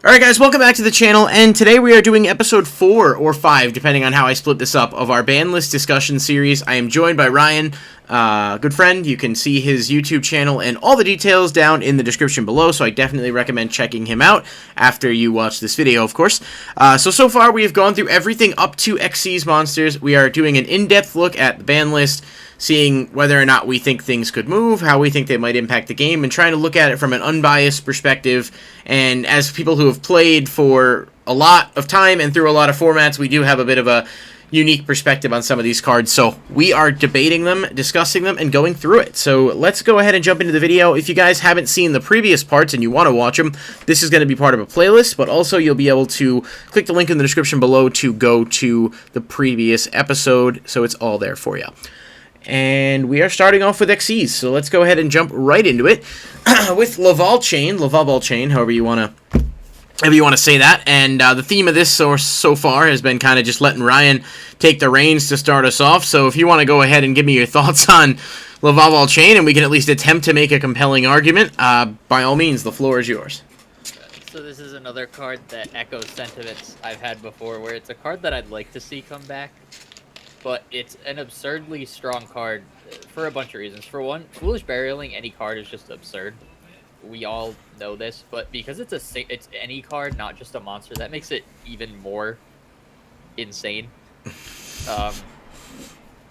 Alright guys, welcome back to the channel, and today we are doing episode 4 or 5, depending on how I split this up, of our ban list discussion series. I am joined by Ryan, good friend. You can see his YouTube channel and all the details down in the description below, so I definitely recommend checking him out after you watch this video, of course. So far we have gone through everything up to Xyz monsters. We are doing an in-depth look at the ban list, seeing whether or not we think things could move, how we think they might impact the game, and trying to look at it from an unbiased perspective. And as people who have played for a lot of time and through a lot of formats, we do have a bit of a unique perspective on some of these cards. So we are debating them, discussing them, and going through it. So let's go ahead and jump into the video. If you guys haven't seen the previous parts and you want to watch them, this is going to be part of a playlist, but also you'll be able to click the link in the description below to go to the previous episode, so it's all there for you. And we are starting off with Xyz, so let's go ahead and jump right into it with Lovable Chain, however you want to say that. And the theme of this so far has been kind of just letting Ryan take the reins to start us off. So if you want to go ahead and give me your thoughts on Lovable Chain, and we can at least attempt to make a compelling argument, by all means, the floor is yours. So this is another card that echoes sentiments I've had before, where it's a card that I'd like to see come back. But it's an absurdly strong card for a bunch of reasons. For one, Foolish Burialing any card is just absurd. We all know this, but because it's any card, not just a monster, that makes it even more insane.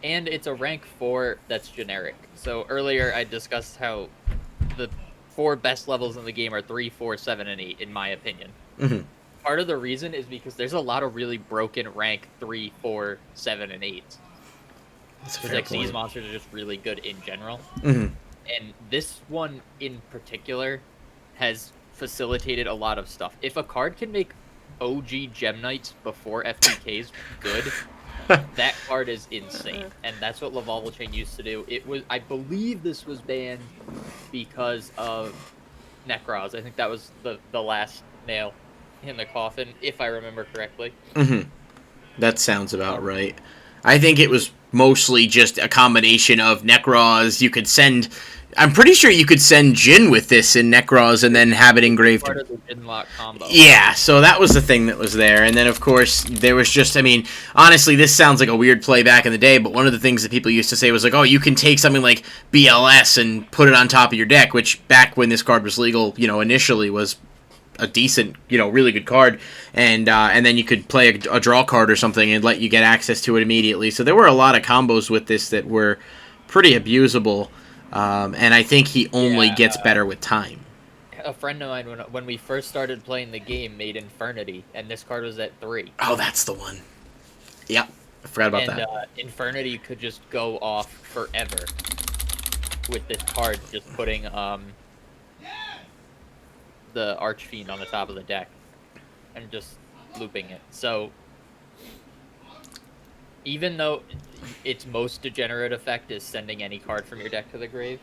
And it's a rank 4 that's generic. So earlier I discussed how the 4 best levels in the game are 3, 4, 7, and 8, in my opinion. Mm-hmm. Part of the reason is because there's a lot of really broken rank 3, 4, 7, and 8. Because like these monsters are just really good in general. Mm-hmm. And this one in particular has facilitated a lot of stuff. If a card can make OG Gem Knights before FTKs good, that card is insane. And that's what Lovable Chain used to do. I believe this was banned because of Necros. I think that was the last nail in the coffin, if I remember correctly. Mm-hmm. That sounds about right. I think it was mostly just a combination of Necros. You could send... I'm pretty sure you could send Jin with this in Necros and then have it engraved. Part of the Jin lock combo. Yeah, so that was the thing that was there. And then, of course, there was just... I mean, honestly, this sounds like a weird play back in the day, but one of the things that people used to say was like, oh, you can take something like BLS and put it on top of your deck, which back when this card was legal, initially was a decent, really good card, and then you could play a draw card or something and let you get access to it immediately. So there were a lot of combos with this that were pretty abusable, and I think he only gets better with time. A friend of mine, when we first started playing the game, made Infernity, and this card was at 3. Oh, that's the one. Yeah, I forgot about that. Infernity could just go off forever with this card, just putting the Archfiend on the top of the deck and just looping it. So even though its most degenerate effect is sending any card from your deck to the grave,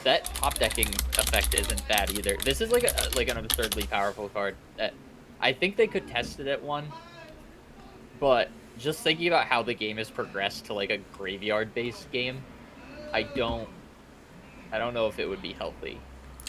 that top decking effect isn't bad either. This is like an absurdly powerful card that I think they could test it at 1, but just thinking about how the game has progressed to like a graveyard based game, I don't know if it would be healthy.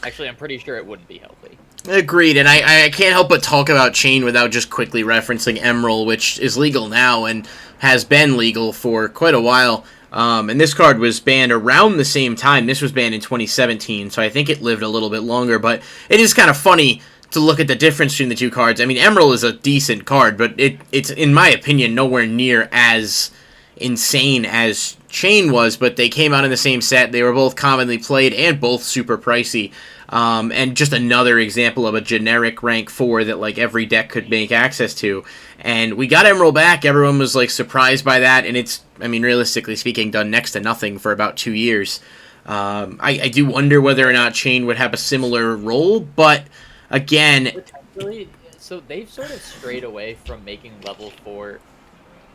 Actually, I'm pretty sure it wouldn't be healthy. Agreed, and I can't help but talk about Chain without just quickly referencing Emerald, which is legal now and has been legal for quite a while. And this card was banned around the same time. This was banned in 2017, so I think it lived a little bit longer. But it is kind of funny to look at the difference between the two cards. I mean, Emerald is a decent card, but it's, in my opinion, nowhere near as insane as Chain was, but they came out in the same set. They were both commonly played and both super pricey. And just another example of a generic rank 4 that like every deck could make access to. And we got Emerald back. Everyone was like surprised by that, and it's, I mean, realistically speaking, done next to nothing for about 2 years. I do wonder whether or not Chain would have a similar role, but again, potentially. So they've sort of strayed away from making level 4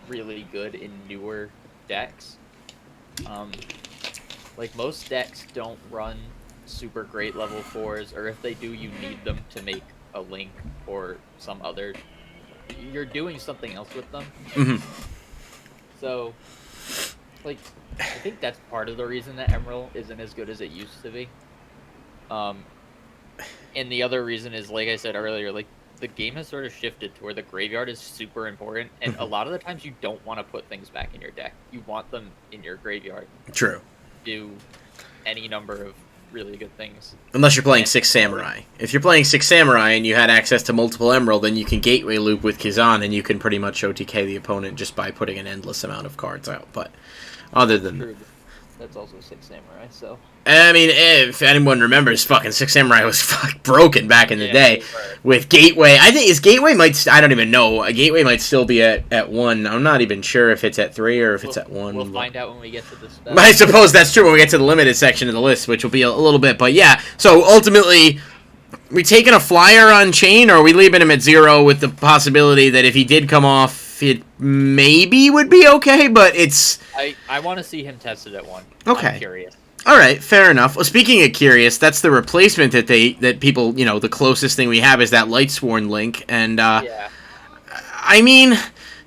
really good in newer decks. Like most decks don't run super great level 4s, or if they do, you need them to make a Link or some other. You're doing something else with them. Mm-hmm. So, like, I think that's part of the reason that Emerald isn't as good as it used to be. And the other reason is, like I said earlier, like the game has sort of shifted to where the graveyard is super important, and a lot of the times you don't want to put things back in your deck. You want them in your graveyard. True. Do any number of really good things. Unless you're playing Six Samurai. If you're playing Six Samurai and you had access to multiple Emerald, then you can Gateway Loop with Kizan, and you can pretty much OTK the opponent just by putting an endless amount of cards out. But other than... True. That's also Six Samurai, so... I mean, if anyone remembers, fucking Six Samurai was broken back in the day with Gateway. I think Gateway might... I don't even know. Gateway might still be at 1. I'm not even sure if it's at 3 or if it's at 1. We'll find out when we get to the spell. I suppose that's true when we get to the limited section of the list, which will be a little bit. But yeah, so ultimately, we taking a flyer on Chain, or are we leaving him at 0 with the possibility that if he did come off, it maybe would be okay, but it's... I want to see him tested at 1. Okay. I'm curious. All right, fair enough. Well, speaking of curious, that's the replacement that people, you know, the closest thing we have is that Lightsworn link, and Yeah. I mean,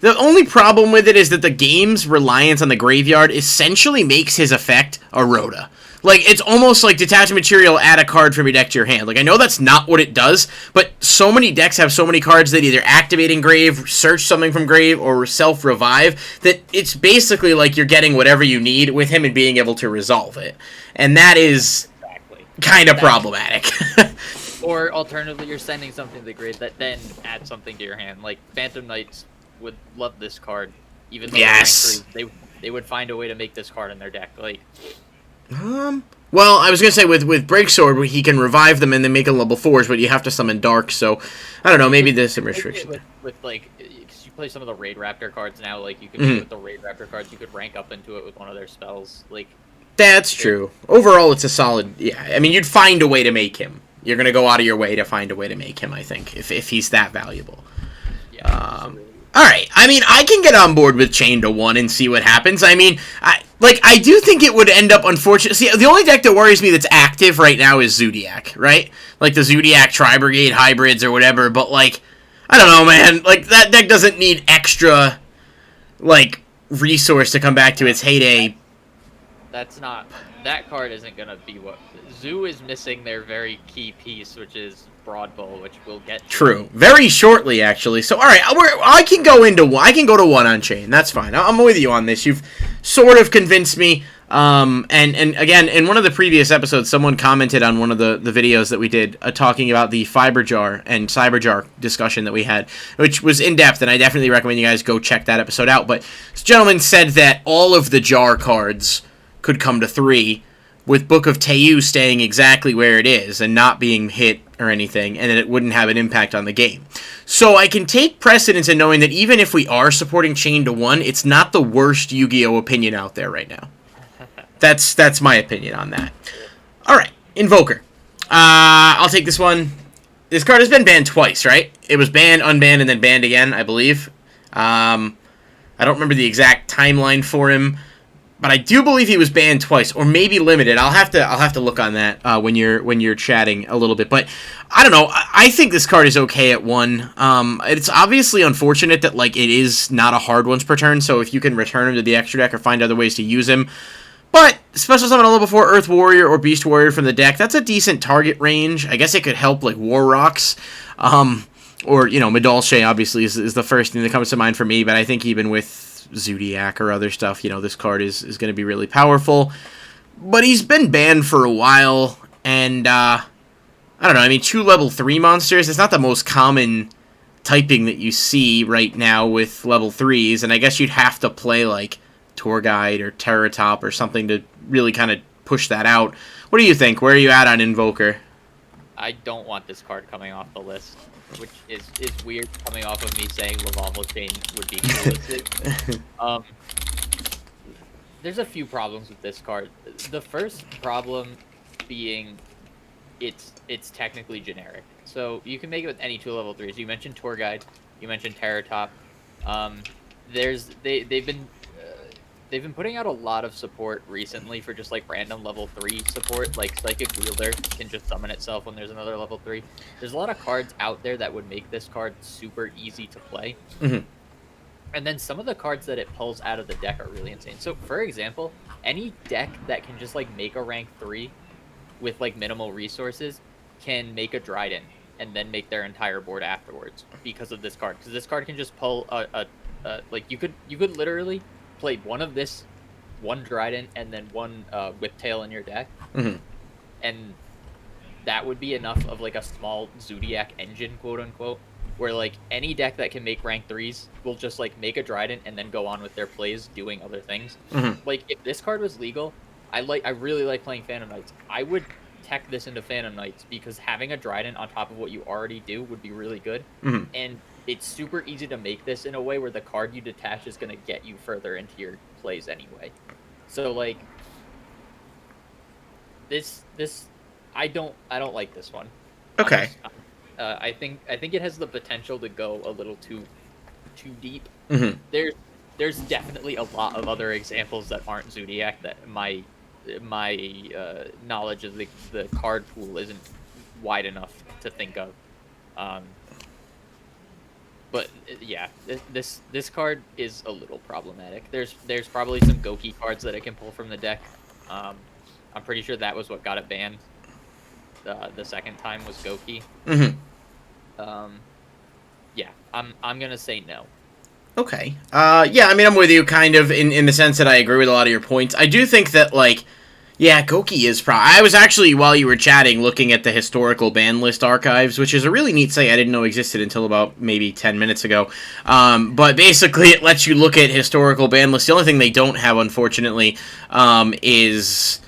the only problem with it is that the game's reliance on the graveyard essentially makes his effect a Rhoda. Like, it's almost like detach material, add a card from your deck to your hand. Like, I know that's not what it does, but so many decks have so many cards that either activate in grave, search something from grave, or self-revive, that it's basically like you're getting whatever you need with him and being able to resolve it. And that is kind of problematic. Or alternatively, you're sending something to the grave that then adds something to your hand. Like, Phantom Knights would love this card, even though yes. they would find a way to make this card in their deck. Like... Well, I was going to say, with Breaksword, he can revive them and then make them level 4s, but you have to summon Dark, so, I don't know, maybe there's some restriction there. With like, because you play some of the Raid Raptor cards now, like, you can with the Raid Raptor cards, you could rank up into it with one of their spells, like... That's true. Overall, it's a solid, yeah, I mean, you'd find a way to make him. You're going to go out of your way to find a way to make him, I think, if he's that valuable. Yeah, Alright, I mean, I can get on board with Chain to 1 and see what happens. I mean, I do think it would end up unfortunate. See, the only deck that worries me that's active right now is Zodiac, right? Like the Zodiac Tri-Brigade hybrids or whatever, but, like, I don't know, man. Like, that deck doesn't need extra, like, resource to come back to its heyday. That's not... That card isn't going to be what... Zoo is missing their very key piece, which is Broad Bowl, which we'll get to. True. Very shortly, actually. So, alright, I can go to 1 on Chain. That's fine. I'm with you on this. You've sort of convinced me. And again, in one of the previous episodes, someone commented on one of the videos that we did talking about the Fiber Jar and Cyber Jar discussion that we had, which was in-depth, and I definitely recommend you guys go check that episode out. But this gentleman said that all of the Jar cards could come to 3, with Book of Teu staying exactly where it is and not being hit or anything, and that it wouldn't have an impact on the game. So I can take precedence in knowing that even if we are supporting Chain to 1, it's not the worst Yu-Gi-Oh opinion out there right now. That's my opinion on that. Alright, Invoker. I'll take this one. This card has been banned twice, right? It was banned, unbanned, and then banned again, I believe. I don't remember the exact timeline for him, but I do believe he was banned twice, or maybe limited. I'll have to look on that when you're chatting a little bit. But I don't know. I think this card is okay at 1. It's obviously unfortunate that like it is not a hard once per turn. So if you can return him to the extra deck or find other ways to use him, but special summon a level 4 Earth Warrior or Beast Warrior from the deck, that's a decent target range. I guess it could help like War Rocks. Or, you know, Medalche obviously is the first thing that comes to mind for me, but I think even with Zodiac or other stuff, you know, this card is going to be really powerful. But he's been banned for a while, and, I don't know, I mean, 2 level 3 monsters, it's not the most common typing that you see right now with level 3s, and I guess you'd have to play, like, Tour Guide or Terratop or something to really kind of push that out. What do you think? Where are you at on Invoker? I don't want this card coming off the list, which is weird coming off of me saying Lavalval Chain would be cool. There's a few problems with this card. The first problem being it's technically generic. So you can make it with any 2 level 3s. You mentioned Tour Guide, you mentioned Terratop. They've been putting out a lot of support recently for just like random level 3 support, like Psychic Wielder can just summon itself when there's another level 3. There's a lot of cards out there that would make this card super easy to play. Mm-hmm. And then some of the cards that it pulls out of the deck are really insane. So for example, any deck that can just like make a rank 3 with like minimal resources can make a Dryden and then make their entire board afterwards because of this card. Because this card can just pull like you could literally play one of this, one Dryden, and then one Whiptail in your deck, and that would be enough of like a small Zodiac engine, quote unquote, where like any deck that can make rank 3s will just like make a Dryden and then go on with their plays doing other things. Like if this card was legal, I really like playing Phantom Knights. I would tech this into Phantom Knights because having a Dryden on top of what you already do would be really good. And it's super easy to make this in a way where the card you detach is going to get you further into your plays anyway. So like this I don't like this one. Okay. I think it has the potential to go a little too deep. There's definitely a lot of other examples that aren't Zodiac that my knowledge of the card pool isn't wide enough to think of. But yeah, this card is a little problematic. There's probably some Goki cards that it can pull from the deck. I'm pretty sure that was what got it banned. The second time was Goki. Yeah, I'm gonna say no. Okay. Yeah, I mean, I'm with you kind of in the sense that I agree with a lot of your points. I do think that, like, yeah, Goki is I was actually, while you were chatting, looking at the historical ban list archives, which is a really neat site I didn't know existed until about maybe 10 minutes ago. But basically, it lets you look at historical ban lists. The only thing they don't have, unfortunately, is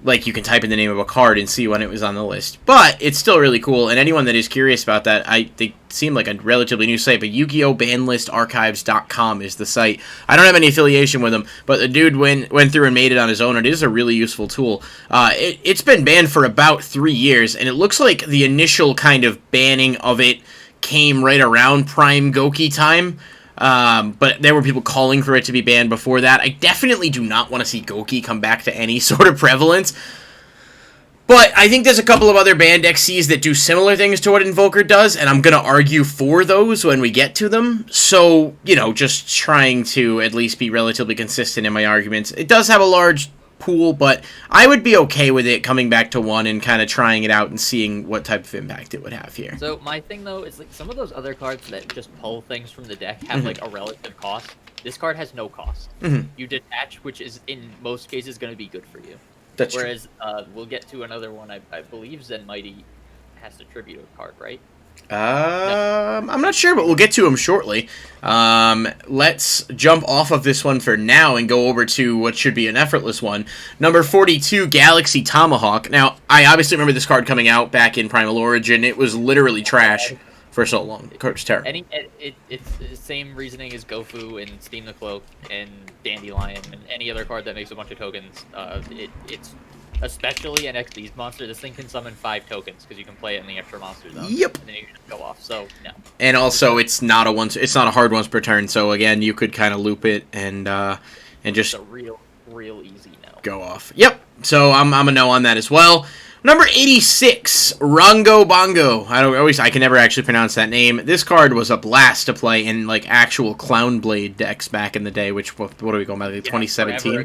like you can type in the name of a card and see when it was on the list. But it's still really cool, and anyone that is curious about that, they seem like a relatively new site, but YuGiOh banlistarchives.com is the site. I don't have any affiliation with them, but the dude went through and made it on his own, and it is a really useful tool. It's been banned for about 3 years, and it looks like the initial kind of banning of it came right around Prime Goki time. But there were people calling for it to be banned before that. I definitely do not want to see Goki come back to any sort of prevalence. But I think there's a couple of other banned XCs that do similar things to what Invoker does, and I'm going to argue for those when we get to them. So, you know, just trying to at least be relatively consistent in my arguments. It does have a large pool, but I would be okay with it coming back to 1 and kind of trying it out and seeing what type of impact it would have here. So my thing, though, is like some of those other cards that just pull things from the deck have like a relative cost. This card has no cost. You detach, which is in most cases going to be good for you. That's Whereas we'll get to another one, I believe Zen Mighty has to tribute a card, right? I'm not sure, but we'll get to him shortly. Let's jump off of this one for now and go over to what should be an effortless one. Number 42, Galaxy Tomahawk. Now, I obviously remember this card coming out back in Primal Origin. It was literally trash for so long. The card's terrible. It's the same reasoning as Gofu and Steam the Cloak and Dandelion and any other card that makes a bunch of tokens. It's especially an XD's monster. This thing can summon 5 tokens because you can play it in the extra monster zone. Yep. And then you can just go off. So no. And also, it's not a hard once per turn. So again, you could kind of loop it and just it's a real easy no. Go off. Yep. So I'm a no on that as well. Number 86, Rungo Bongo. I can never actually pronounce that name. This card was a blast to play in like actual Clown Blade decks back in the day. Which what are we going by? Like 2017. You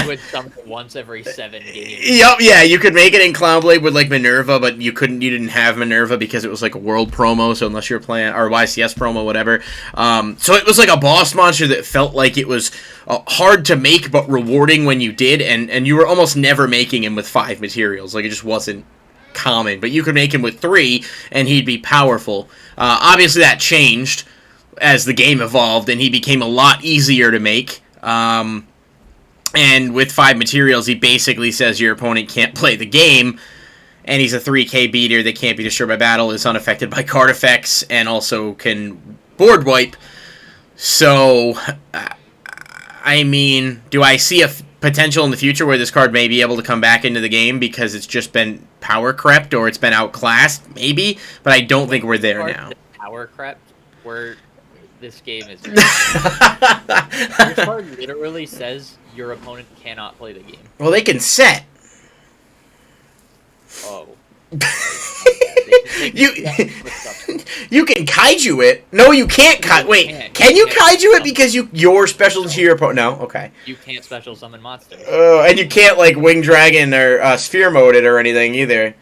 would summon it once every 7 games. Yep. Yeah, you could make it in Clown Blade with like Minerva, but you didn't have Minerva because it was like a World promo. So unless you were playing or YCS promo, whatever. So it was like a boss monster that felt like it was hard to make but rewarding when you did, and you were almost never making him with 5 materials. Like, it just wasn't common. But you could make him with 3, and he'd be powerful. Obviously, that changed as the game evolved, and he became a lot easier to make. And with 5 materials, he basically says your opponent can't play the game, and he's a 3k beater that can't be destroyed by battle, is unaffected by card effects, and also can board wipe. So, I mean, do I see a potential in the future where this card may be able to come back into the game because it's just been power crept or it's been outclassed? Maybe, but I don't think we're there now. Power crept, where this game is. This card literally says your opponent cannot play the game. Well, they can set. Oh. You can kaiju it. No, you can't. Wait, can you kaiju it because you're special to your opponent? No, okay. You can't special summon monsters. And you can't like Wing Dragon or Sphere Mode it or anything either.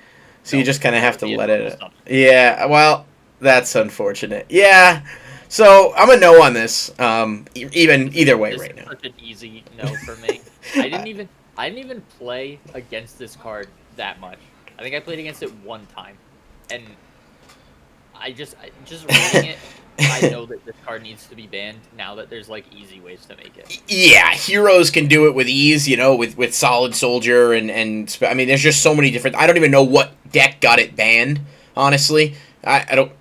So you just kind of have to let it... Stuff. Yeah, well, that's unfortunate. Yeah, so I'm a no on this, either way right now. This is such an easy no for me. I didn't even play against this card that much. I think I played against it one time, and I just reading it, I know that this card needs to be banned now that there's like easy ways to make it. Yeah, heroes can do it with ease, you know, with Solid Soldier and I mean, there's just so many different. I don't even know what deck got it banned. Honestly, I don't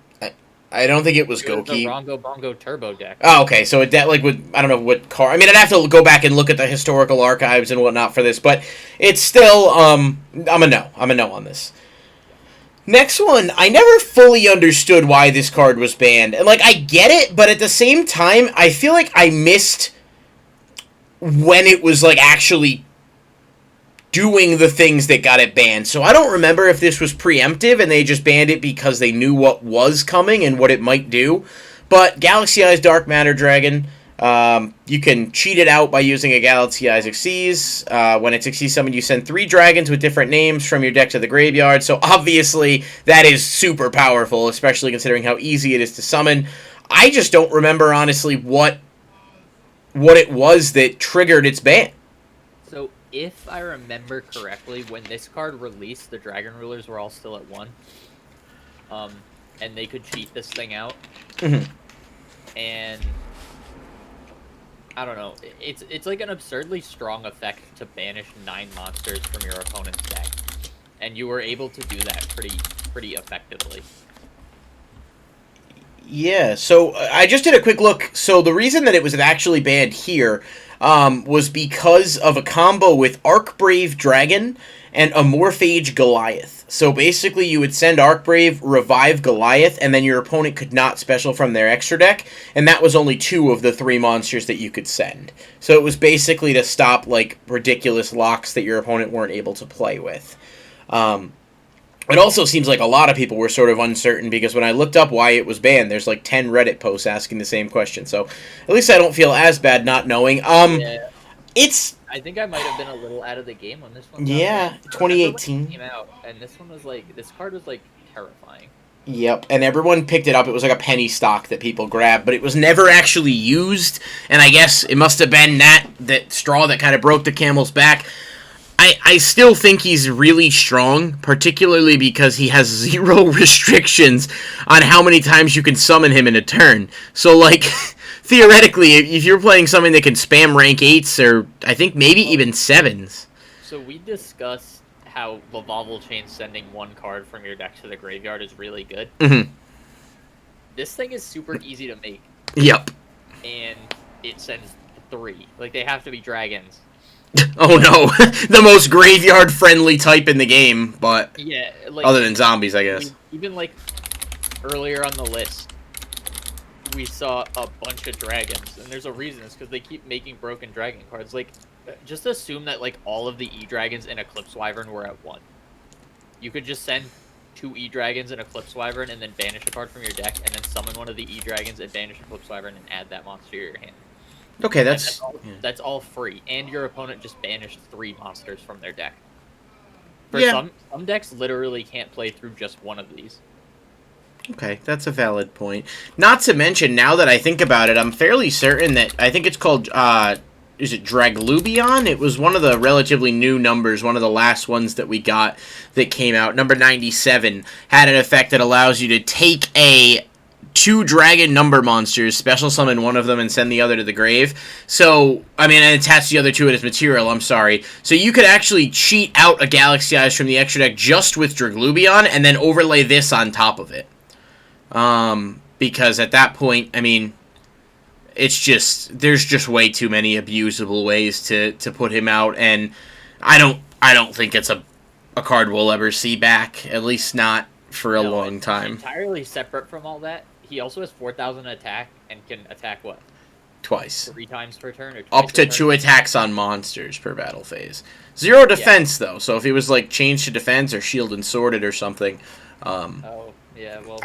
think it was Goki. The Rungo Bongo Turbo deck. Oh, okay. So a deck like with I don't know what card. I mean, I'd have to go back and look at the historical archives and whatnot for this, but it's still I'm a no. I'm a no on this. Next one, I never fully understood why this card was banned. And, like, I get it, but at the same time, I feel like I missed when it was, like, actually doing the things that got it banned. So I don't remember if this was preemptive and they just banned it because they knew what was coming and what it might do. But Galaxy Eyes Dark Matter Dragon... you can cheat it out by using a Galaxy Eyes Xyz. When it's Xyz summoned, you send 3 dragons with different names from your deck to the graveyard. So obviously, that is super powerful, especially considering how easy it is to summon. I just don't remember, honestly, what it was that triggered its ban. So, if I remember correctly, when this card released, the Dragon Rulers were all still at 1. And they could cheat this thing out. Mm-hmm. And... I don't know. It's like an absurdly strong effect to banish 9 monsters from your opponent's deck, and you were able to do that pretty effectively. Yeah. So I just did a quick look. So the reason that it was actually banned here was because of a combo with Arcbrave Dragon and Amorphage Goliath. So basically, you would send Arcbrave, revive Goliath, and then your opponent could not special from their extra deck, and that was only 2 of the 3 monsters that you could send. So it was basically to stop, like, ridiculous locks that your opponent weren't able to play with. It also seems like a lot of people were sort of uncertain, because when I looked up why it was banned, there's like 10 Reddit posts asking the same question, so at least I don't feel as bad not knowing. Yeah. I think I might have been a little out of the game on this one. Yeah, 2018. Came out, and this card was like terrifying. Yep, and everyone picked it up. It was like a penny stock that people grabbed, but it was never actually used, and I guess it must have been that straw that kind of broke the camel's back. I still think he's really strong, particularly because he has 0 restrictions on how many times you can summon him in a turn. So, like, theoretically, if you're playing something that can spam rank 8s or, I think, maybe even 7s. So we discussed how the Volval Chain sending 1 card from your deck to the graveyard is really good. Mm-hmm. This thing is super easy to make. Yep. And it sends 3. Like, they have to be dragons. Oh no, the most graveyard-friendly type in the game, but yeah, like, other than zombies, I guess. Even, like, earlier on the list, we saw a bunch of dragons, and there's a reason. It's because they keep making broken dragon cards. Like, just assume that, like, all of the E-Dragons in Eclipse Wyvern were at 1. You could just send 2 E-Dragons and Eclipse Wyvern, and then banish a card from your deck, and then summon one of the E-Dragons and banish Eclipse Wyvern and add that monster to your hand. Okay, that's all free, and your opponent just banished 3 monsters from their deck. Some decks literally can't play through just 1 of these. Okay, that's a valid point. Not to mention, now that I think about it, I'm fairly certain that I think it's called is it Draglubion? It was one of the relatively new numbers, one of the last ones that we got that came out. Number 97 had an effect that allows you to take 2 dragon number monsters, special summon one of them, and send the other to the grave. So, I mean, and attach the other to it as material, I'm sorry. So you could actually cheat out a Galaxy Eyes from the extra deck just with Draglubion, and then overlay this on top of it. Because at that point, I mean, it's just, there's just way too many abusable ways to put him out, and I don't think it's a card we'll ever see back, at least not for a long time. Entirely separate from all that, he also has 4,000 attack and can attack what? Twice. 3 times per turn? Or up to 2 attacks on monsters per battle phase. 0 defense, though, so if he was, like, changed to defense or shield and sworded or something. Oh, yeah, well,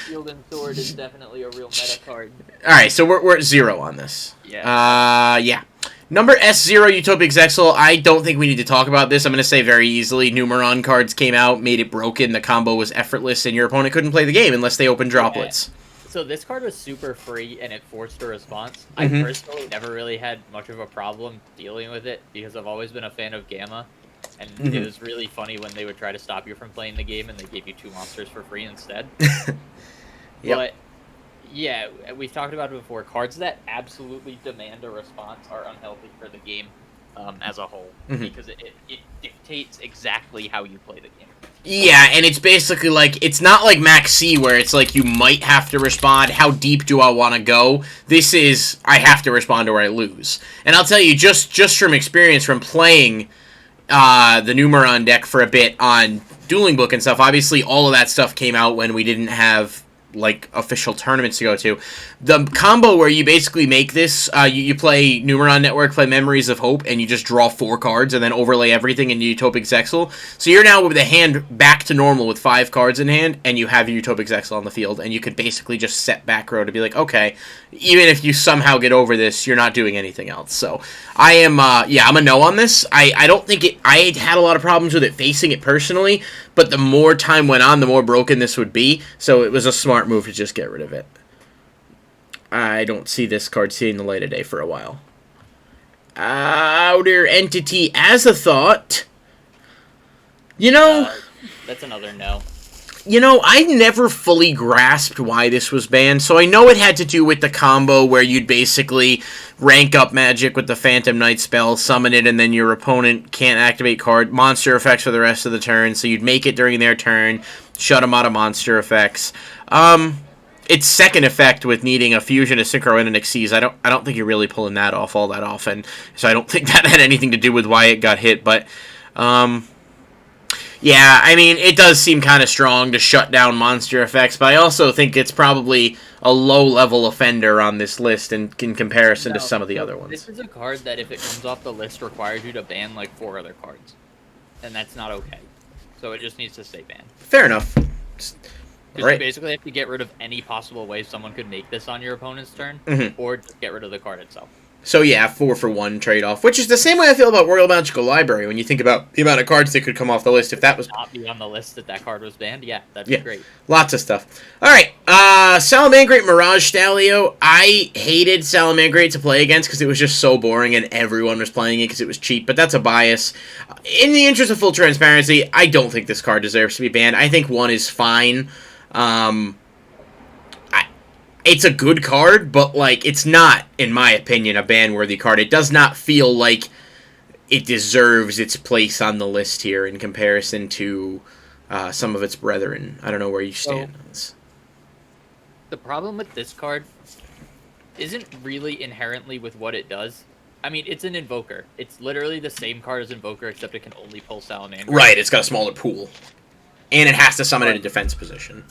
shield and sword is definitely a real meta card. Alright, so we're at 0 on this. Yeah. Yeah. Number S0, Utopic Zexel. I don't think we need to talk about this. I'm going to say very easily, Numeron cards came out, made it broken, the combo was effortless, and your opponent couldn't play the game unless they opened droplets. Yeah. So this card was super free, and it forced a response. I personally never really had much of a problem dealing with it, because I've always been a fan of Gamma, and it was really funny when they would try to stop you from playing the game, and they gave you 2 monsters for free instead. Yep. But yeah, we've talked about it before. Cards that absolutely demand a response are unhealthy for the game as a whole, because it dictates exactly how you play the game. Yeah, and it's basically like, it's not like Max C where it's like you might have to respond, how deep do I want to go? This is, I have to respond or I lose. And I'll tell you, just from experience from playing the Numeron deck for a bit on Dueling Book and stuff, obviously all of that stuff came out when we didn't have like official tournaments to go to. The combo where you basically make this, you play Numeron Network, play Memories of Hope, and you just draw 4 cards and then overlay everything into Utopic Zexel. So you're now with the hand back to normal with 5 cards in hand, and you have your Utopic Zexel on the field, and you could basically just set back row to be like, okay, even if you somehow get over this, you're not doing anything else. So I am, yeah, I'm a no on this. I don't think it, I had a lot of problems with it facing it personally, but the more time went on, the more broken this would be, so it was a smart move to just get rid of it. I don't see this card seeing the light of day for a while. Outer Entity as a thought. You know... that's another no. You know, I never fully grasped why this was banned, so I know it had to do with the combo where you'd basically rank up magic with the Phantom Knight spell, summon it, and then your opponent can't activate monster effects for the rest of the turn, so you'd make it during their turn, shut them out of monster effects. Its second effect with needing a fusion of Synchro and an Xyz, I don't think you're really pulling that off all that often, so I don't think that had anything to do with why it got hit, but, yeah, I mean, it does seem kind of strong to shut down monster effects, but I also think it's probably a low-level offender on this list in comparison to some of the other ones. This is a card that, if it comes off the list, requires you to ban, like, 4 other cards, and that's not okay. So it just needs to stay banned. Fair enough. Because you basically have to get rid of any possible way someone could make this on your opponent's turn, or just get rid of the card itself. So yeah, 4-for-1 trade-off, which is the same way I feel about Royal Magical Library when you think about the amount of cards that could come off the list if that was... Not be on the list that card was banned, yeah, that'd be great. Lots of stuff. Alright, Salamandra Mirage Stalio. I hated Salamandra to play against because it was just so boring and everyone was playing it because it was cheap, but that's a bias. In the interest of full transparency, I don't think this card deserves to be banned. I think 1 is fine. It's a good card, but, like, it's not, in my opinion, a ban-worthy card. It does not feel like it deserves its place on the list here in comparison to some of its brethren. I don't know where you stand on this. The problem with this card isn't really inherently with what it does. I mean, it's an Invoker. It's literally the same card as Invoker, except it can only pull Salamandra. Right, it's got a smaller pool. And it has to summon in a defense position.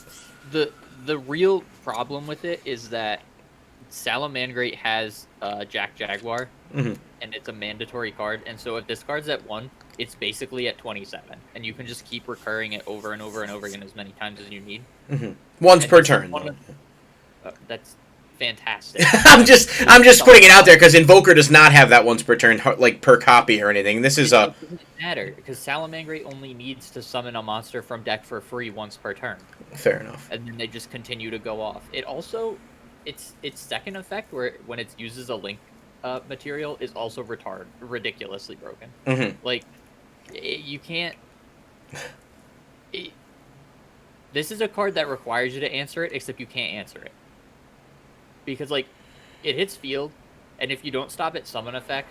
The real problem with it is that Salamandra has Jack Jaguar, and it's a mandatory card, and so if this card's at 1, it's basically at 27, and you can just keep recurring it over and over and over again as many times as you need. Once per turn. That's fantastic. I'm just putting it out there because Invoker does not have that once per turn, like per copy or anything. This is a... It doesn't matter because Salamandra only needs to summon a monster from deck for free once per turn. Fair enough. And then they just continue to go off. It also, its second effect, when it uses a link material, is also ridiculously broken. Like, you can't... This is a card that requires you to answer it, except you can't answer it. Because, like, it hits field, and if you don't stop its summon effect,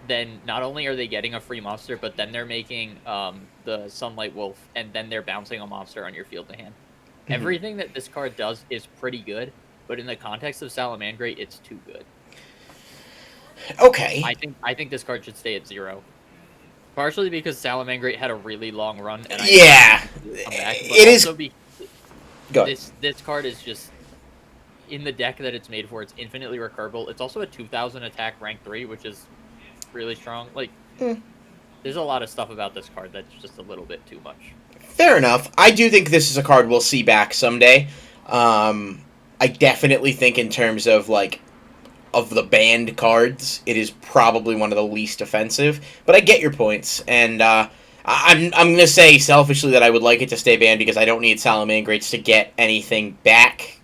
then not only are they getting a free monster, but then they're making the Sunlight Wolf, and then they're bouncing a monster on your field to hand. Everything that this card does is pretty good, but in the context of Salamandra, it's too good. Okay. I think this card should stay at 0. Partially because Salamandra had a really long run, and come back, but it also is. This card is just... In the deck that it's made for, it's infinitely recurable. It's also a 2000 attack rank 3, which is really strong. Like, there's a lot of stuff about this card that's just a little bit too much. Fair enough. I do think this is a card we'll see back someday. I definitely think in terms of, like, of the banned cards, it is probably one of the least offensive. But I get your points, and I'm going to say selfishly that I would like it to stay banned because I don't need Salamandra to get anything back,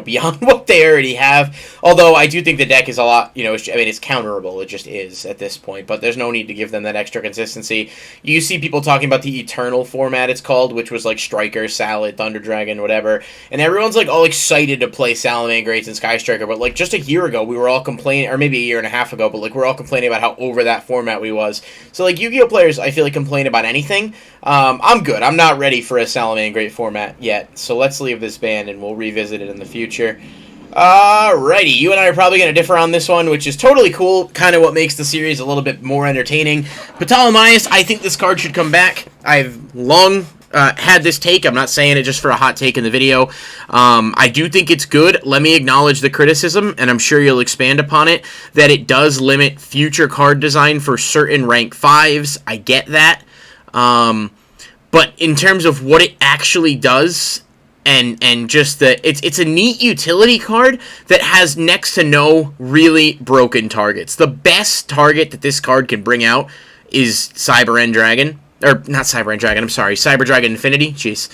beyond what they already have. Although I do think the deck is a lot, it's counterable. It just is at this point. But there's no need to give them that extra consistency. You see people talking about the Eternal format, it's called, which was like Striker, Salad, Thunder Dragon, whatever. And everyone's like all excited to play Salamandra and Sky Striker. But like just a year ago, we were all complaining, or maybe a year and a half ago, but like we're all complaining about how over that format we was. So like Yu-Gi-Oh players, I feel like complain about anything. I'm good. I'm not ready for a Salamandra format yet. So let's leave this banned and we'll revisit it in the future. Alrighty, you and I are probably going to differ on this one, which is totally cool, kind of what makes the series a little bit more entertaining. But Tolemyis, I think this card should come back. I've long had this take. I'm not saying it just for a hot take in the video. I do think it's good. Let me acknowledge the criticism, and I'm sure you'll expand upon it, that it does limit future card design for certain rank 5s. I get that. But in terms of what it actually does, and just it's a neat utility card that has next to no really broken targets. The best target that this card can bring out is Cyber End Dragon. Or, not Cyber End Dragon, I'm sorry, Cyber Dragon Infinity, jeez.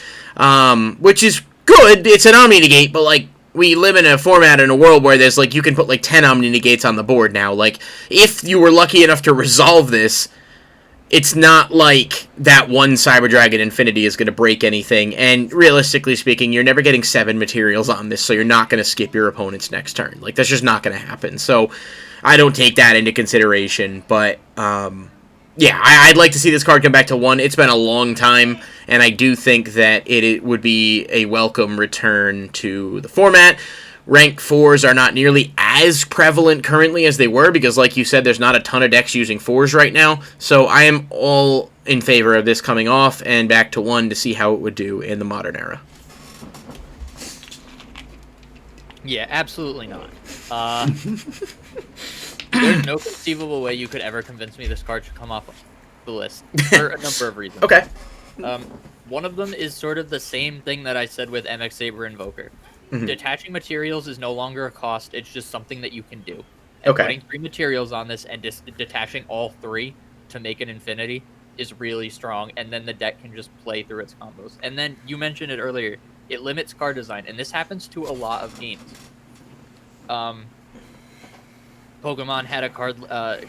Which is good, it's an Omni Negate, but, like, we live in a format in a world where there's, like, you can put, like, 10 Omni Negates on the board now. Like, if you were lucky enough to resolve this, it's not like that one Cyber Dragon Infinity is going to break anything, and realistically speaking, you're never getting 7 materials on this, so you're not going to skip your opponent's next turn. Like, that's just not going to happen, so I don't take that into consideration, but, yeah, I'd like to see this card come back to 1. It's been a long time, and I do think that it would be a welcome return to the format. Rank 4s are not nearly as prevalent currently as they were, because like you said, there's not a ton of decks using 4s right now, so I am all in favor of this coming off and back to 1 to see how it would do in the modern era. Yeah, absolutely not. There's no conceivable way you could ever convince me this card should come off the list, for a number of reasons. Okay. One of them is sort of the same thing that I said with MX Saber Invoker. Mm-hmm. Detaching materials is no longer a cost, it's just something that you can do. And putting 3 materials on this and detaching all 3 to make an infinity is really strong, and then the deck can just play through its combos. And then, you mentioned it earlier, it limits card design, and this happens to a lot of games. Pokemon had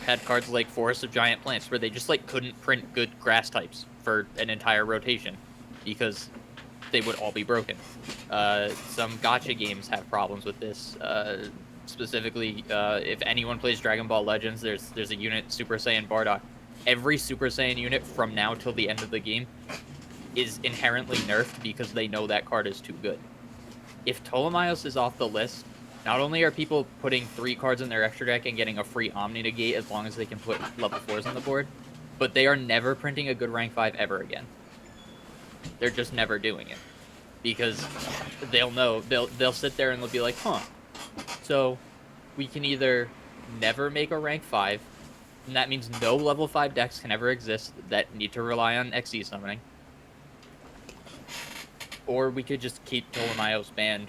had cards like Forest of Giant Plants, where they just like couldn't print good grass types for an entire rotation, because they would all be broken. Some gacha games have problems with this. Specifically, if anyone plays Dragon Ball Legends, there's a unit, Super Saiyan Bardock. Every Super Saiyan unit from now till the end of the game is inherently nerfed because they know that card is too good. If Tolemyis is off the list, not only are people putting 3 cards in their extra deck and getting a free Omni Negate as long as they can put level 4s on the board, but they are never printing a good rank 5 ever again. They're just never doing it, because they'll know, they'll sit there and they'll be like, huh, so we can either never make a rank 5, and that means no level 5 decks can ever exist that need to rely on XE summoning, or we could just keep Tolemyis banned,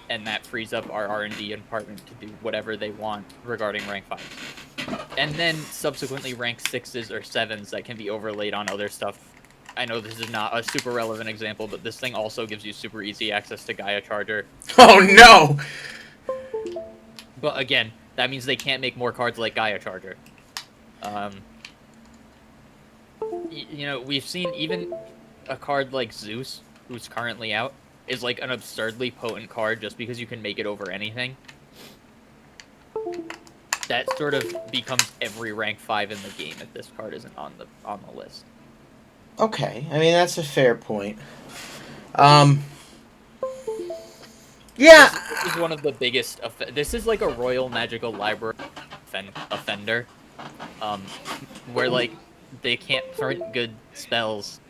and that frees up our R&D department to do whatever they want regarding rank 5. And then subsequently rank 6s or 7s that can be overlaid on other stuff. I know this is not a super relevant example, but this thing also gives you super easy access to Gaia Charger. Oh no! But again, that means they can't make more cards like Gaia Charger. You know, we've seen even a card like Zeus, who's currently out, is like an absurdly potent card just because you can make it over anything. That sort of becomes every rank 5 in the game if this card isn't on the list. Okay, I mean, that's a fair point. Yeah. This is one of the biggest... This is like a Royal Magical Library offender. Where, like, they can't print good spells.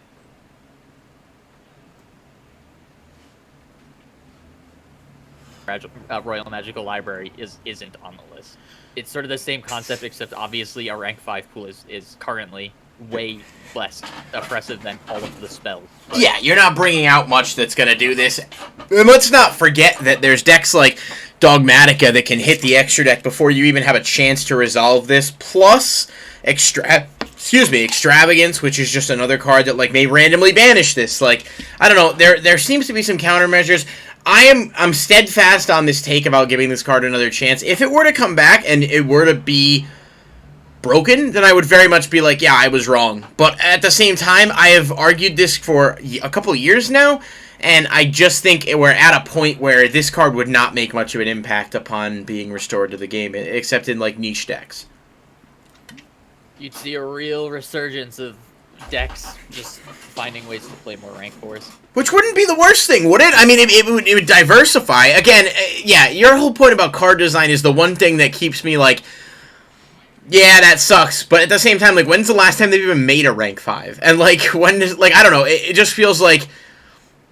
Royal Magical Library isn't on the list. It's sort of the same concept, except obviously a rank 5 pool is currently way less oppressive than all of the spells. But yeah, you're not bringing out much that's going to do this. And let's not forget that there's decks like Dogmatica that can hit the extra deck before you even have a chance to resolve this, plus Extravagance, which is just another card that like may randomly banish this. Like, I don't know, there seems to be some countermeasures. I'm steadfast on this take about giving this card another chance. If it were to come back and it were to be broken, then I would very much be like, yeah, I was wrong. But at the same time, I have argued this for a couple of years now, and I just think we're at a point where this card would not make much of an impact upon being restored to the game, except in like niche decks. You'd see a real resurgence of decks just finding ways to play more rank 4s. Which wouldn't be the worst thing, would it? I mean, it would diversify. Again, yeah, your whole point about card design is the one thing that keeps me like, yeah, that sucks. But at the same time, like, when's the last time they've even made a rank 5? And, like, like, I don't know, it just feels like...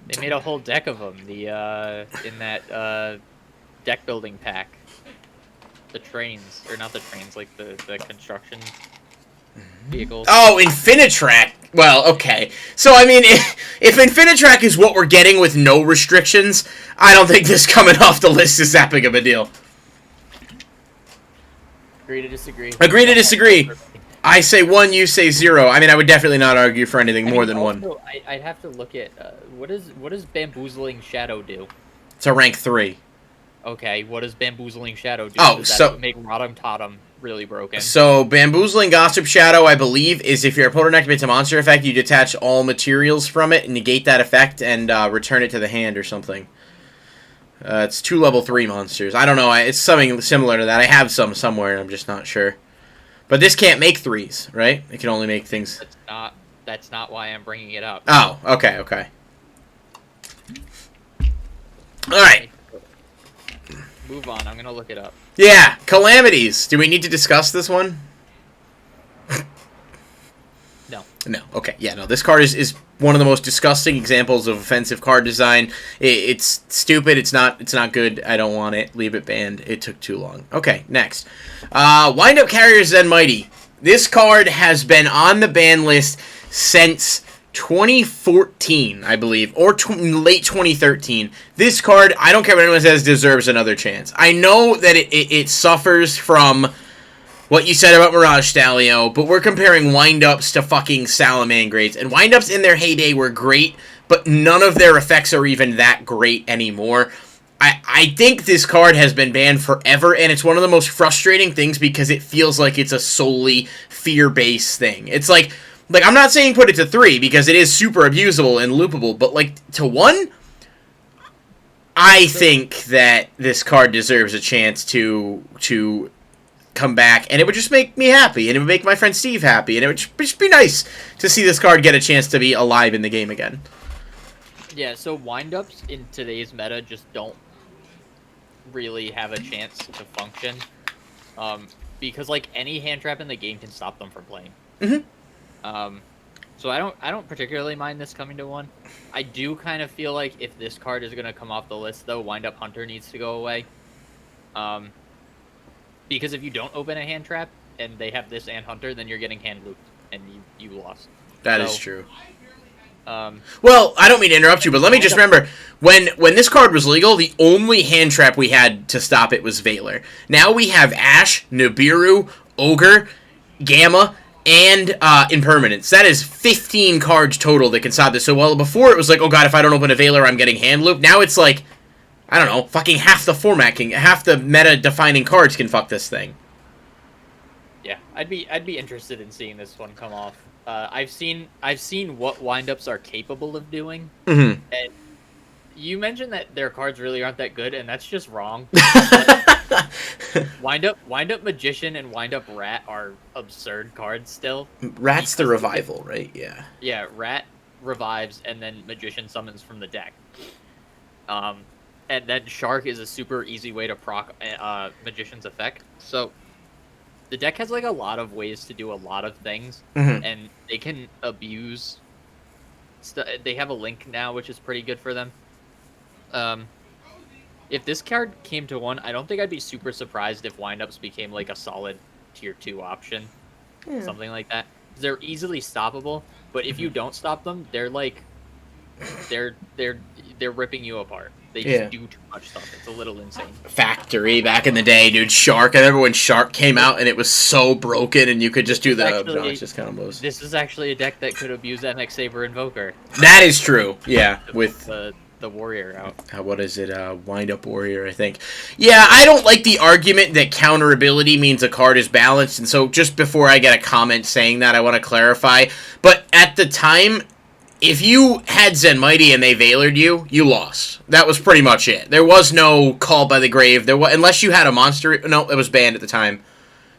They made a whole deck of them, in that, deck building pack. The trains, or not the trains, like, the construction... vehicles. Oh, Infinitrack. Well, okay. So, I mean, if Infinitrack is what we're getting with no restrictions, I don't think this coming off the list is that big of a deal. Agree to disagree. Agree to disagree. I say 1, you say 0. I mean, I would definitely not argue for anything more than also, 1. I'd have to look at, what does Bamboozling Shadow do? It's a rank 3. Okay, what does Bamboozling Shadow do? Oh, does so... that make Rotom Totem really broken? So, Bamboozling Gossip Shadow, I believe, is if your opponent activates a monster effect, you detach all materials from it, negate that effect, and return it to the hand or something. It's 2 level 3 monsters. I don't know, it's something similar to that. I have some somewhere, and I'm just not sure. But this can't make 3s, right? It can only make things... That's not why I'm bringing it up. Oh, okay. Alright. Move on, I'm gonna look it up. Yeah, Calamities. Do we need to discuss this one? No. No. Okay. Yeah, no. This card is one of the most disgusting examples of offensive card design. It's stupid. It's not good. I don't want it. Leave it banned. It took too long. Okay, next. Windup Carrier Zen Mighty. This card has been on the ban list since 2014, I believe, or late 2013. This card, I don't care what anyone says, deserves another chance. I know that it suffers from what you said about Mirage Stalio, but we're comparing Windups to fucking Salamandrates, and Windups in their heyday were great, but none of their effects are even that great anymore. I think this card has been banned forever, and it's one of the most frustrating things because it feels like it's a solely fear-based thing. It's like, I'm not saying put it to 3, because it is super abusable and loopable, but, like, to 1? I think that this card deserves a chance to come back, and it would just make me happy, and it would make my friend Steve happy, and it would just be nice to see this card get a chance to be alive in the game again. Yeah, so Windups in today's meta just don't really have a chance to function, because, like, any hand trap in the game can stop them from playing. So I don't particularly mind this coming to 1. I do kind of feel like if this card is going to come off the list, though, Windup Hunter needs to go away. Because if you don't open a hand trap, and they have this and Hunter, then you're getting hand looped, and you lost. That is true. Well, I don't mean to interrupt you, but let me just remember, when this card was legal, the only hand trap we had to stop it was Valor. Now we have Ash, Nibiru, Ogre, Gamma, and Impermanence. That is 15 cards total that can stop this. So while before it was like, oh god, if I don't open a Valor, I'm getting hand looped, now it's like, I don't know, fucking half the meta-defining cards can fuck this thing. Yeah, I'd be interested in seeing this one come off. I've seen what Windups are capable of doing, and you mentioned that their cards really aren't that good, and that's just wrong. Windup Magician and Windup Rat are absurd cards still. Rat's the revival, right? Yeah. Yeah, Rat revives, and then Magician summons from the deck. And then Shark is a super easy way to proc Magician's effect. So the deck has like a lot of ways to do a lot of things, and they can abuse. They have a link now, which is pretty good for them. If this card came to 1, I don't think I'd be super surprised if Windups became like a solid tier 2 option, something like that. They're easily stoppable, but if you don't stop them, they're like, they're ripping you apart. They just do too much stuff. It's a little insane. Factory back in the day, dude. Shark. I remember when Shark came out and it was so broken and you could just do the obnoxious combos. This is actually a deck that could abuse MX Saber Invoker. That is true. Yeah, with the warrior out. What is it? Windup Warrior, I think. Yeah, I don't like the argument that counterability means a card is balanced, and so just before I get a comment saying that, I want to clarify. But at the time, if you had Zenmighty and they Veilered you, you lost. That was pretty much it. There was no Call by the Grave. Unless you had a monster. No, it was banned at the time.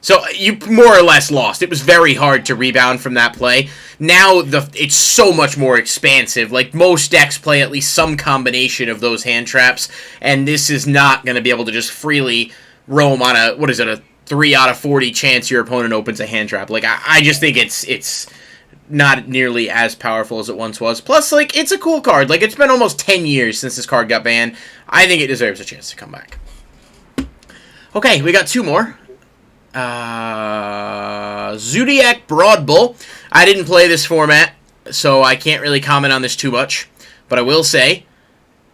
So you more or less lost. It was very hard to rebound from that play. Now it's so much more expansive. Like, most decks play at least some combination of those hand traps, and this is not going to be able to just freely roam on a 3 out of 40 chance your opponent opens a hand trap. Like, I just think it's not nearly as powerful as it once was. Plus, like, it's a cool card. Like, it's been almost 10 years since this card got banned. I think it deserves a chance to come back. Okay, we got 2 more. Zodiac Broad Bull. I didn't play this format, so I can't really comment on this too much. But I will say,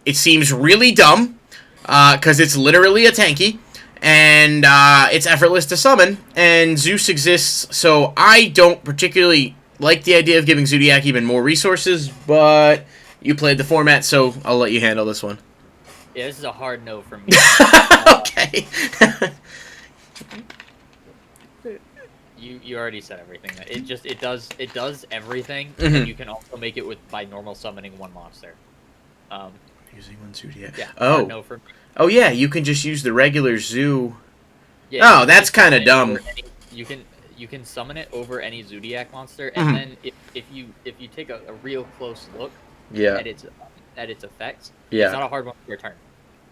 it seems really dumb, because it's literally a tanky, and it's effortless to summon, and Zeus exists, so I don't particularly like the idea of giving Zodiac even more resources, but you played the format, so I'll let you handle this one. Yeah, this is a hard no for me. Okay. You already said everything. It does everything, and you can also make it by normal summoning 1 monster. Using 1 Zodiac. Yeah. Oh. No for me. Oh yeah, you can just use the regular Zoo. Yeah, oh, that's kind of dumb. You can summon it over any Zodiac monster, and then if you take a real close look at its effects, it's not a hard one to return.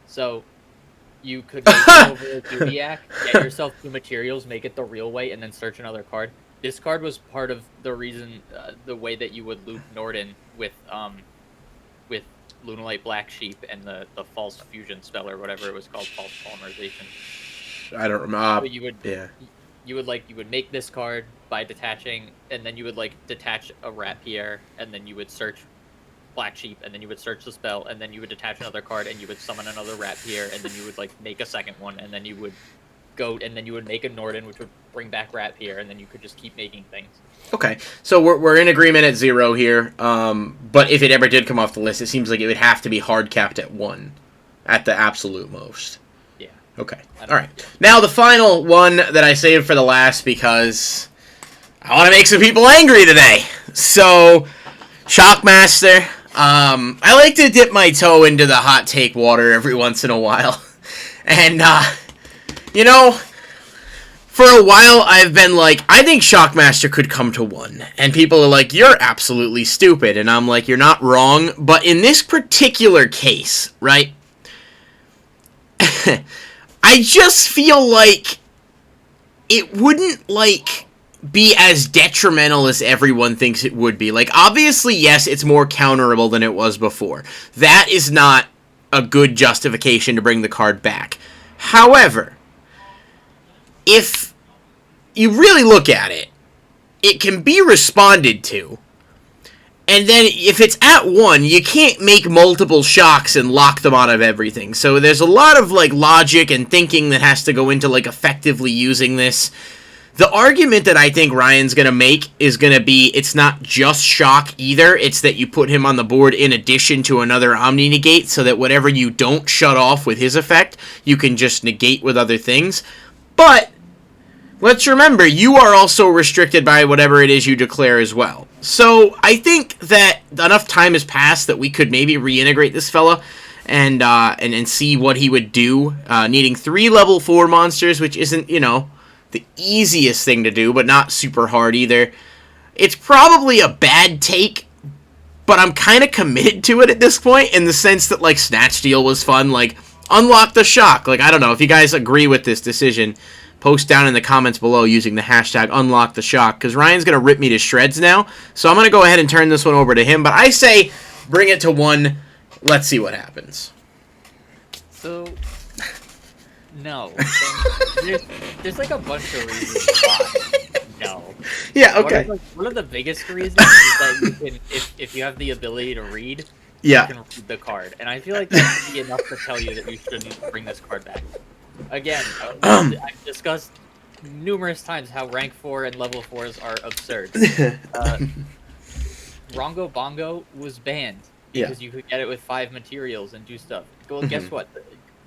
So you could make it over Zodiac, get yourself 2 materials, make it the real way, and then search another card. This card was part of the reason, the way that you would loop Norden with Lunalight Black Sheep and the false fusion spell, or whatever it was called, false polymerization. I don't remember. So you would make this card by detaching, and then you would detach a Rapier, and then you would search Black Sheep, and then you would search the spell, and then you would detach another card, and you would summon another Rapier, and then you would make a second one, and then you would go, and then you would make a Norden, which would bring back Rapier, and then you could just keep making things. Okay, so we're in agreement at 0 here, but if it ever did come off the list, it seems like it would have to be hard capped at 1, at the absolute most. Yeah. Okay, alright. Now the final one that I saved for the last because I want to make some people angry today. So, Shockmaster. I like to dip my toe into the hot take water every once in a while. And, you know, for a while I've been like, I think Shockmaster could come to 1. And people are like, you're absolutely stupid. And I'm like, you're not wrong. But in this particular case, right, I just feel like it wouldn't, be as detrimental as everyone thinks it would be. Obviously, yes, it's more counterable than it was before. That is not a good justification to bring the card back. However, if you really look at it, it can be responded to. And then, if it's at 1, you can't make multiple shocks and lock them out of everything. So there's a lot of, logic and thinking that has to go into, effectively using this. The argument that I think Ryan's going to make is going to be it's not just shock either. It's that you put him on the board in addition to another Omni Negate so that whatever you don't shut off with his effect, you can just negate with other things. But let's remember, you are also restricted by whatever it is you declare as well. So I think that enough time has passed that we could maybe reintegrate this fella and see what he would do. Needing 3 level 4 monsters, which isn't, the easiest thing to do, but not super hard either. It's probably a bad take, but I'm kind of committed to it at this point, in the sense that, Snatch Steal was fun, unlock the shock. I don't know, if you guys agree with this decision, post down in the comments below using the hashtag unlock the shock, because Ryan's going to rip me to shreds now, so I'm going to go ahead and turn this one over to him, but I say bring it to 1, let's see what happens. So, no. There's a bunch of reasons why. No. Yeah, okay. One of the biggest reasons is that you can, if you have the ability to read, Yeah. you can read the card. And I feel like that should be enough to tell you that you shouldn't bring this card back. Again, I've discussed numerous times how rank 4 and level 4s are absurd. Rungo Bongo was banned because you could get it with 5 materials and do stuff. Well, guess what?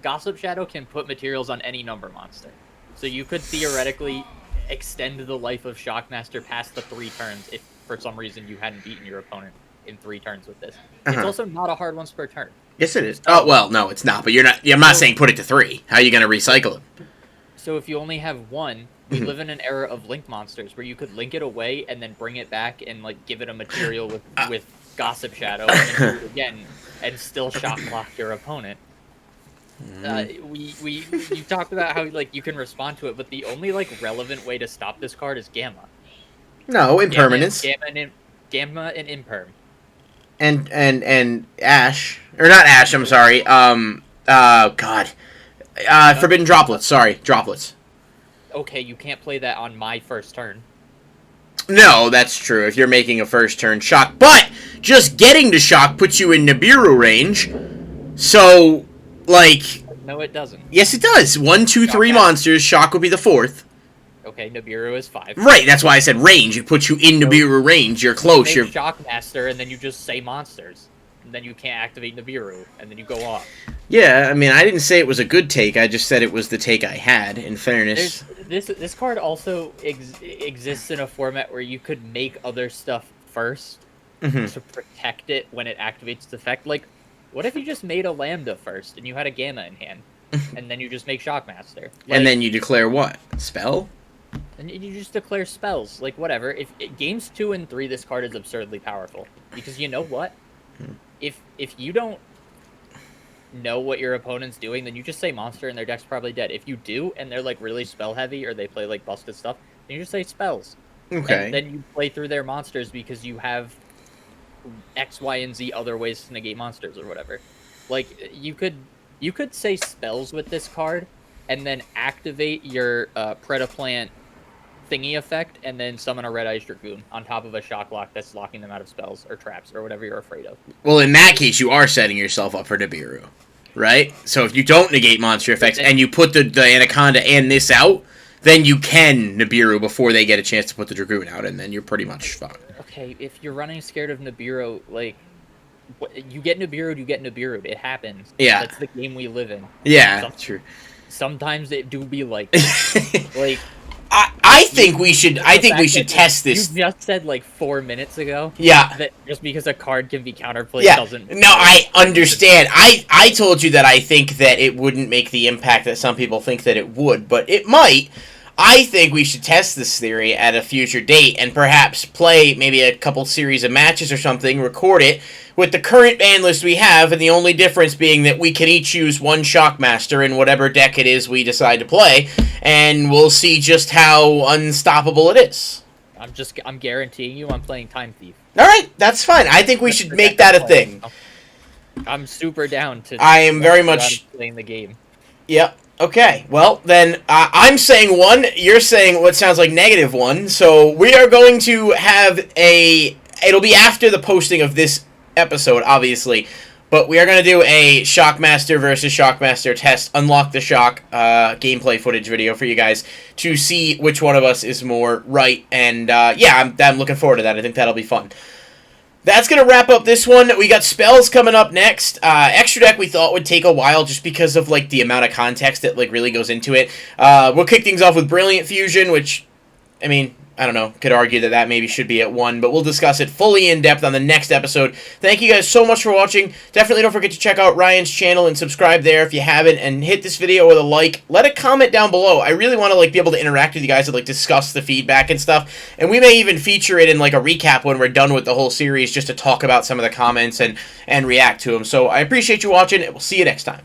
Gossip Shadow can put materials on any number monster. So you could theoretically extend the life of Shockmaster past the 3 turns if for some reason you hadn't beaten your opponent in 3 turns with this. It's also not a hard once per turn. Yes, it is. Oh, well, no, it's not. But you're not. I'm not saying put it to 3. How are you going to recycle it? So if you only have 1, we live in an era of link monsters where you could link it away and then bring it back and like give it a material with Gossip Shadow and do it again and still shock block your opponent. You talked about how like you can respond to it, but the only like relevant way to stop this card is Gamma. No, impermanence. Gamma and Imperm. And Ash, or not Ash. I'm sorry. God. Forbidden Droplets. Sorry, Droplets. Okay, you can't play that on my first turn. No, that's true. If you're making a first turn shock, but just getting to shock puts you in Nibiru range. So, like, no, it doesn't. Yes, it does. 1, 2, 3 monsters. Shock would be the 4th. Okay, Nibiru is 5. Right, that's why I said range. It puts you in Nibiru range. You're close. You make Shockmaster, and then you just say monsters. And then you can't activate Nibiru, and then you go off. Yeah, I mean, I didn't say it was a good take. I just said it was the take I had, in fairness. This card also exists in a format where you could make other stuff first to protect it when it activates its effect. Like, what if you just made a Lambda first, and you had a Gamma in hand, and then you just make Shockmaster? Like, and then you declare what? Spell? And you just declare spells. Like, whatever. If games 2 and 3, this card is absurdly powerful. Because you know what? If you don't know what your opponent's doing, then you just say monster and their deck's probably dead. If you do, and they're like really spell heavy or they play like busted stuff, then you just say spells. Okay. And then you play through their monsters because you have X, Y, and Z other ways to negate monsters or whatever. Like, you could say spells with this card and then activate your Predaplant thingy effect, and then summon a Red Eyes Dragoon on top of a shock lock that's locking them out of spells or traps or whatever you're afraid of. Well, in that case, you are setting yourself up for Nibiru, right? So if you don't negate monster effects and you put the Anaconda and this out, then you can Nibiru before they get a chance to put the Dragoon out, and then you're pretty much fine. Okay, if you're running scared of Nibiru, like, you get Nibiru'd, you get Nibiru'd. It happens. Yeah. That's the game we live in. Yeah, that's true. Sometimes it do be like like... I think we should test this. You just said like 4 minutes ago. Yeah. That just because a card can be counterplayed doesn't. No, I understand. I told you that I think that it wouldn't make the impact that some people think that it would, but it might. I think we should test this theory at a future date and perhaps play maybe a couple series of matches or something, record it with the current ban list we have, and the only difference being that we can each use one Shockmaster in whatever deck it is we decide to play, and we'll see just how unstoppable it is. I'm guaranteeing you I'm playing Time Thief. Alright, that's fine. I think we should make that a thing. I'm super down to... I am very much... playing the game. Yep. Okay, well, then, I'm saying 1, you're saying what sounds like -1, so we are going to have it'll be after the posting of this episode, obviously, but we are going to do a Shockmaster versus Shockmaster test, unlock the Shock gameplay footage video for you guys to see which one of us is more right, and, yeah, I'm looking forward to that. I think that'll be fun. That's going to wrap up this one. We got spells coming up next. Extra deck we thought would take a while just because of, like, the amount of context that, like, really goes into it. We'll kick things off with Brilliant Fusion, which, I mean, I don't know, could argue that maybe should be at 1, but we'll discuss it fully in depth on the next episode. Thank you guys so much for watching. Definitely don't forget to check out Ryan's channel and subscribe there if you haven't, and hit this video with a like. Let a comment down below. I really want to like be able to interact with you guys and like discuss the feedback and stuff, and we may even feature it in like a recap when we're done with the whole series just to talk about some of the comments and react to them. So I appreciate you watching, and we'll see you next time.